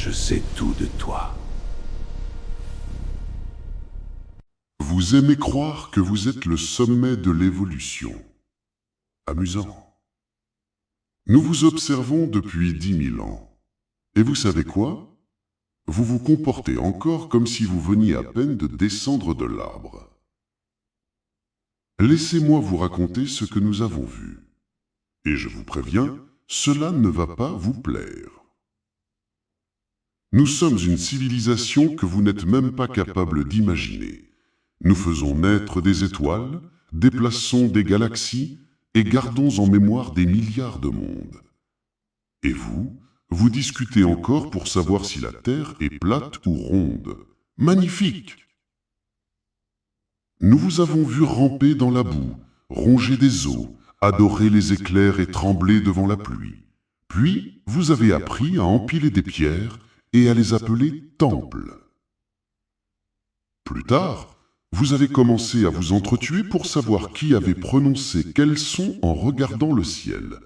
Je sais tout de toi. Vous aimez croire que vous êtes le sommet de l'évolution. Amusant. Nous vous observons depuis 10 000 ans. Et vous savez quoi? Vous vous comportez encore comme si vous veniez à peine de descendre de l'arbre. Laissez-moi vous raconter ce que nous avons vu. Et je vous préviens, cela ne va pas vous plaire. Nous sommes une civilisation que vous n'êtes même pas capable d'imaginer. Nous faisons naître des étoiles, déplaçons des galaxies et gardons en mémoire des milliards de mondes. Et vous discutez encore pour savoir si la Terre est plate ou ronde. Magnifique! Nous vous avons vu ramper dans la boue, ronger des eaux, adorer les éclairs et trembler devant la pluie. Puis, vous avez appris à empiler des pierres et à les appeler temples. Plus tard, vous avez commencé à vous entretuer pour savoir qui avait prononcé quel son en regardant le ciel.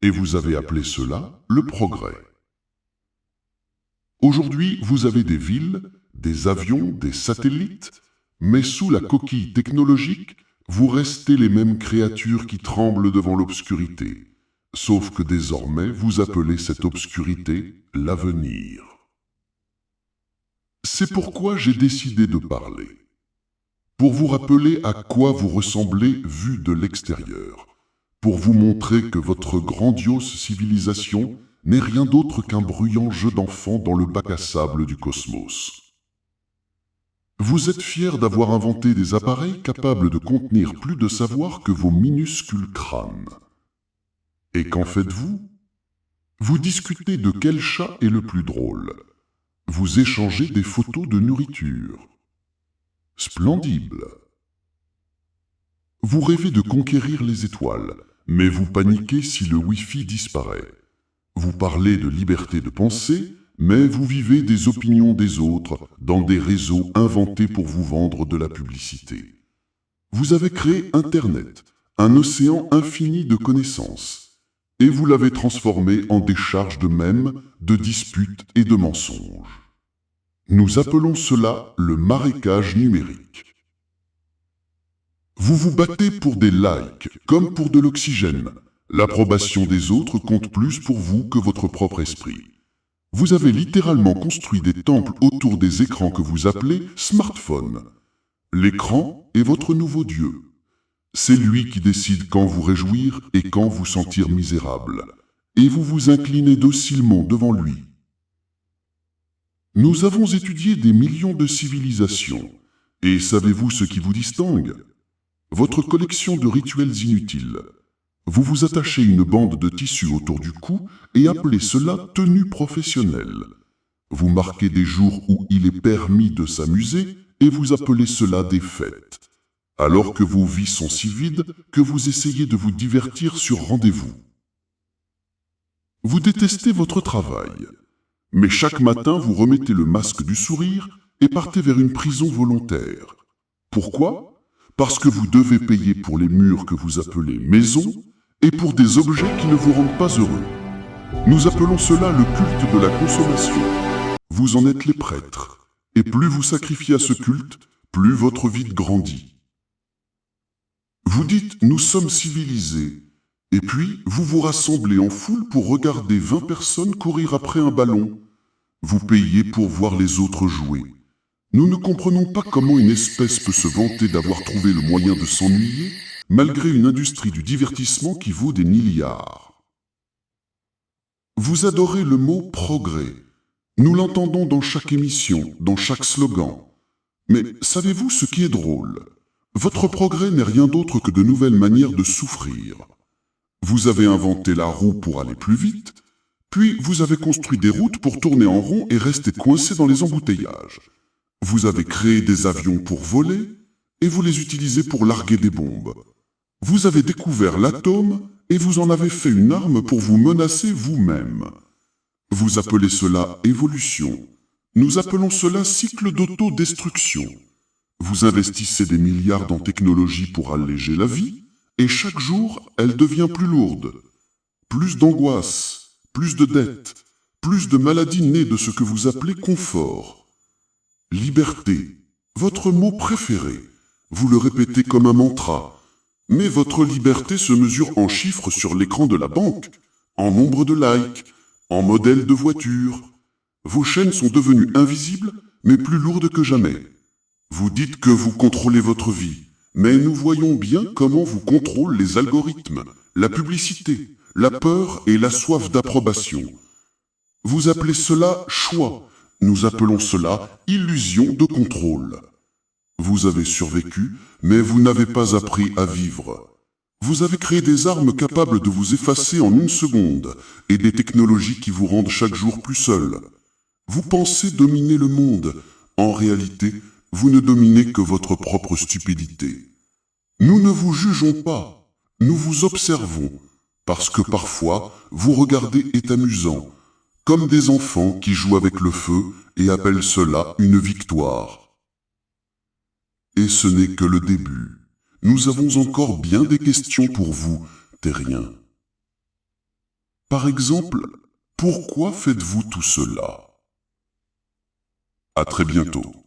Et vous avez appelé cela le progrès. Aujourd'hui, vous avez des villes, des avions, des satellites, mais sous la coquille technologique, vous restez les mêmes créatures qui tremblent devant l'obscurité. Sauf que désormais, vous appelez cette obscurité l'avenir. C'est pourquoi j'ai décidé de parler. Pour vous rappeler à quoi vous ressemblez vu de l'extérieur. Pour vous montrer que votre grandiose civilisation n'est rien d'autre qu'un bruyant jeu d'enfant dans le bac à sable du cosmos. Vous êtes fiers d'avoir inventé des appareils capables de contenir plus de savoir que vos minuscules crânes. Et qu'en faites-vous? Vous discutez de quel chat est le plus drôle. Vous échangez des photos de nourriture. Splendide. Vous rêvez de conquérir les étoiles, mais vous paniquez si le Wi-Fi disparaît. Vous parlez de liberté de penser, mais vous vivez des opinions des autres dans des réseaux inventés pour vous vendre de la publicité. Vous avez créé Internet, un océan infini de connaissances, et vous l'avez transformé en décharge de mèmes, de disputes et de mensonges. Nous appelons cela le marécage numérique. Vous vous battez pour des likes, comme pour de l'oxygène. L'approbation des autres compte plus pour vous que votre propre esprit. Vous avez littéralement construit des temples autour des écrans que vous appelez smartphones. L'écran est votre nouveau Dieu. C'est lui qui décide quand vous réjouir et quand vous sentir misérable. Et vous vous inclinez docilement devant lui. Nous avons étudié des millions de civilisations. Et savez-vous ce qui vous distingue? Votre collection de rituels inutiles. Vous vous attachez une bande de tissu autour du cou et appelez cela tenue professionnelle. Vous marquez des jours où il est permis de s'amuser et vous appelez cela des fêtes. Alors que vos vies sont si vides que vous essayez de vous divertir sur rendez-vous. Vous détestez votre travail. Mais chaque matin, vous remettez le masque du sourire et partez vers une prison volontaire. Pourquoi? Parce que vous devez payer pour les murs que vous appelez maison et pour des objets qui ne vous rendent pas heureux. Nous appelons cela le culte de la consommation. Vous en êtes les prêtres. Et plus vous sacrifiez à ce culte, plus votre vide grandit. Vous dites « nous sommes civilisés ». Et puis, vous vous rassemblez en foule pour regarder 20 personnes courir après un ballon. Vous payez pour voir les autres jouer. Nous ne comprenons pas comment une espèce peut se vanter d'avoir trouvé le moyen de s'ennuyer, malgré une industrie du divertissement qui vaut des milliards. Vous adorez le mot « progrès ». Nous l'entendons dans chaque émission, dans chaque slogan. Mais savez-vous ce qui est drôle? Votre progrès n'est rien d'autre que de nouvelles manières de souffrir. Vous avez inventé la roue pour aller plus vite, puis vous avez construit des routes pour tourner en rond et rester coincé dans les embouteillages. Vous avez créé des avions pour voler, et vous les utilisez pour larguer des bombes. Vous avez découvert l'atome, et vous en avez fait une arme pour vous menacer vous-même. Vous appelez cela évolution. Nous appelons cela cycle d'autodestruction. Vous investissez des milliards en technologie pour alléger la vie, et chaque jour, elle devient plus lourde. Plus d'angoisse, plus de dettes, plus de maladies nées de ce que vous appelez confort. Liberté, votre mot préféré. Vous le répétez comme un mantra. Mais votre liberté se mesure en chiffres sur l'écran de la banque, en nombre de likes, en modèle de voiture. Vos chaînes sont devenues invisibles, mais plus lourdes que jamais. Vous dites que vous contrôlez votre vie, mais nous voyons bien comment vous contrôlent les algorithmes, la publicité, la peur et la soif d'approbation. Vous appelez cela choix, nous appelons cela illusion de contrôle. Vous avez survécu, mais vous n'avez pas appris à vivre. Vous avez créé des armes capables de vous effacer en une seconde et des technologies qui vous rendent chaque jour plus seul. Vous pensez dominer le monde. En réalité, vous ne dominez que votre propre stupidité. Nous ne vous jugeons pas, nous vous observons, parce que parfois, vous regarder est amusant, comme des enfants qui jouent avec le feu et appellent cela une victoire. Et ce n'est que le début. Nous avons encore bien des questions pour vous, terriens. Par exemple, pourquoi faites-vous tout cela ? À très bientôt.